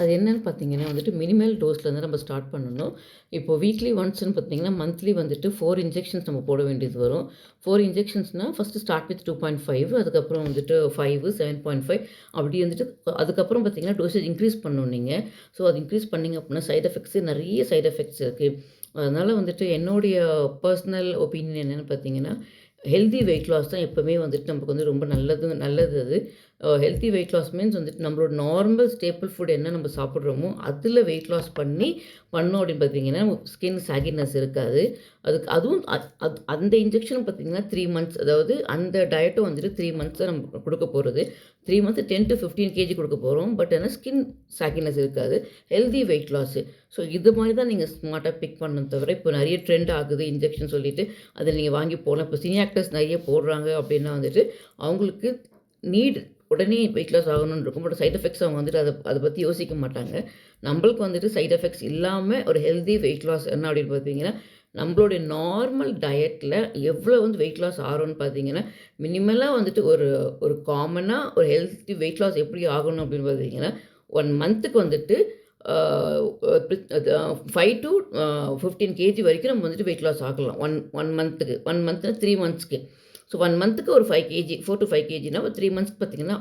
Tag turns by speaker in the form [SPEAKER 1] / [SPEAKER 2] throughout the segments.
[SPEAKER 1] அது என்னன்னு பார்த்தீங்கன்னா வந்துட்டு மினிமல் டோஸ்லேருந்து நம்ம ஸ்டார்ட் பண்ணணும். இப்போ வீக்லி ஒன்ஸ்ன்னு பார்த்தீங்கன்னா, மந்த்லி வந்துட்டு 4 இன்ஜெக்ஷன்ஸ் நம்ம போட வேண்டியது வரும். 4 இன்ஜெக்ஷன்ஸ்னா ஃபர்ஸ்ட்டு ஸ்டார்ட் வித் 2.5 அதுக்கப்புறம் வந்துட்டு 5, 7.5 அப்படி வந்துட்டு அதுக்கப்புறம் பார்த்தீங்கன்னா, டோசேஜ் இன்க்ரீஸ் பண்ணணும் நீங்க. ஸோ அது இன்க்ரீஸ் பண்ணீங்க அப்படின்னா, சைட் எஃபெக்ட்ஸு நெறைய சைட் எஃபெக்ட்ஸ் இருக்கு. அதனால வந்துட்டு என்னுடைய பர்சனல் ஒப்பீனியன் என்னன்னு பார்த்தீங்கன்னா, ஹெல்தி வெயிட் லாஸ் தான் எப்பவுமே வந்துட்டு நமக்கு வந்து ரொம்ப நல்லது அது. ஹெல்த்தி வெயிட் லாஸ் மீன்ஸ் வந்துட்டு நம்மளோட நார்மல் ஸ்டேப்பிள் ஃபுட் என்ன நம்ம சாப்பிட்றோமோ, அதில வெயிட் லாஸ் பண்ணோம் அப்படின்னு பார்த்தீங்கன்னா, ஸ்கின் சாகினஸ் இருக்காது. அதுக்கு அதுவும் அந்த இன்ஜெக்ஷன் பார்த்தீங்கன்னா 3 மந்த்ஸ் அதாவது அந்த டயட்டும் வந்துட்டு 3 மந்த்ஸ் தான் நம்ம குடுக்க போறது. 3 மந்த் 10-15 கேஜி குடுக்க போறோம். பட் ஆனா ஸ்கின் சாகினஸ் இருக்காது. Healthy weight loss. ஸோ இது மாரி தான் நீங்க ஸ்மார்ட்டா பிக் பண்ணணும் தவிர, இப்போ நெறைய ட்ரெண்ட் ஆகுது இன்ஜெக்ஷன் சொல்லிட்டு, அத நீங்க வாங்கி போடலாம். இப்போ சினி ஆக்டர்ஸ் நெறைய போடுறாங்க அப்படின்னா வந்துட்டு, அவங்களுக்கு நீட் உடனே வெயிட் லாஸ் ஆகணும்னு இருக்கும். பட் சைட் எஃபெக்ட்ஸ் அவங்க வந்துட்டு அத பத்தி யோசிக்க மாட்டாங்க. நம்பளுக்கு வந்துட்டு சைட் எஃபெக்ட்ஸ் இல்லாம ஒரு ஹெல்தி வெயிட் லாஸ் என்ன அப்படின்னு பார்த்தீங்கன்னா, நம்மளுடைய நார்மல் டயட்ல எவ்வளோ வந்து வெயிட் லாஸ் ஆகும்னு பார்த்தீங்கன்னா, மினிமலா வந்துட்டு ஒரு ஒரு காமனா ஒரு ஹெல்த்தி வெயிட் லாஸ் எப்படி ஆகணும் அப்படின்னு பார்த்தீங்கன்னா, 1 மந்த்துக்கு வந்துட்டு ஆ அது 5 டூ 15 கேஜி வரைக்கும் நம்ம வந்துட்டு வெயிட் லாஸ் ஆகலாம். 1 மந்த்துக்கு. 1 மந்த்னா 3 மந்த்ஸ்க்கு. ஸோ 1 மந்த்துக்கு ஒரு 5 கேஜி 4-5 கேஜினா ஒரு 3 மந்த்ஸ்க்கு பார்த்தீங்கன்னா,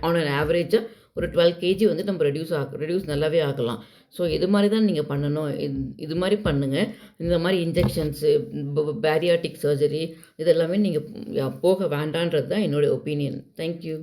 [SPEAKER 1] ஆன் அன் ஆவரேஜா ஒரு 12 கேஜி வந்து நம்ம ரெடியூஸ் நல்லாவே ஆகலாம். ஸோ இது மாரி தான் நீங்க பண்ணணும். இது மாரி பண்ணுங்க. இந்த மாரி இன்ஜெக்ஷன்ஸு, பேரியாட்டிக் சர்ஜரி இதெல்லாமே நீங்க போக வேண்டான்றது தான் என்னோட ஒப்பீனியன். Thank you.